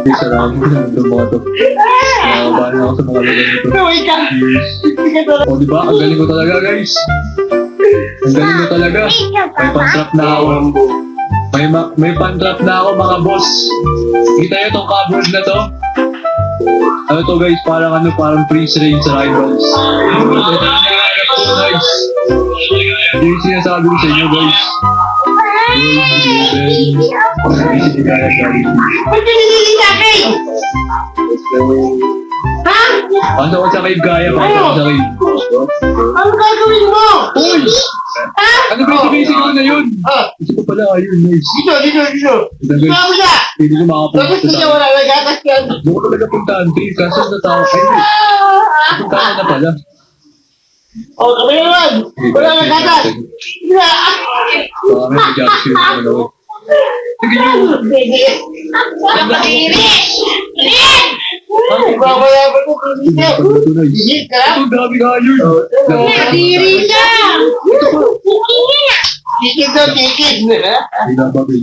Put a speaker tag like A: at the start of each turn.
A: Sarami ko naman itong mga to. Nakabahan ako sa mga lugar nito.
B: Wait ka.
A: O diba? Ang galing ko talaga guys. Ang galing ko talaga. May pan-trap na ako. May pan-trap na ako mga boss. Kita nyo itong cupboard na to? Ano to guys? Parang freeze range rivals. Ito na nangyayarap to guys. Ito yung sinasabi ko sa inyo guys.
B: Ba't pinili sa akin? Ha?
A: Pasok ko sa cave kaya, pasok ko sa cave.
B: Ano gagawin mo?
A: Uy!
B: Ha?
A: Ano basic ko na yun? Gusto ko pala ayun guys.
B: Dito. Saan mo siya?
A: Hindi ko makapunta
B: Bakit
A: sa
B: siya wala nagatas yan?
A: Doon ko talaga puntaan, Dave. Kaso na tao. Ay, puntaan na pala.
B: Oh, kami naman. Wala nagatas.
A: Baka may mag-judge yung mga naman. Sige nyo.
B: Kapatiri! Rin! Ibabayaban ko kung dito. Higit ka?
A: Ito, dami ka yun.
B: Kapatiri ka! Higit daw, higit.
A: Ay, nababay.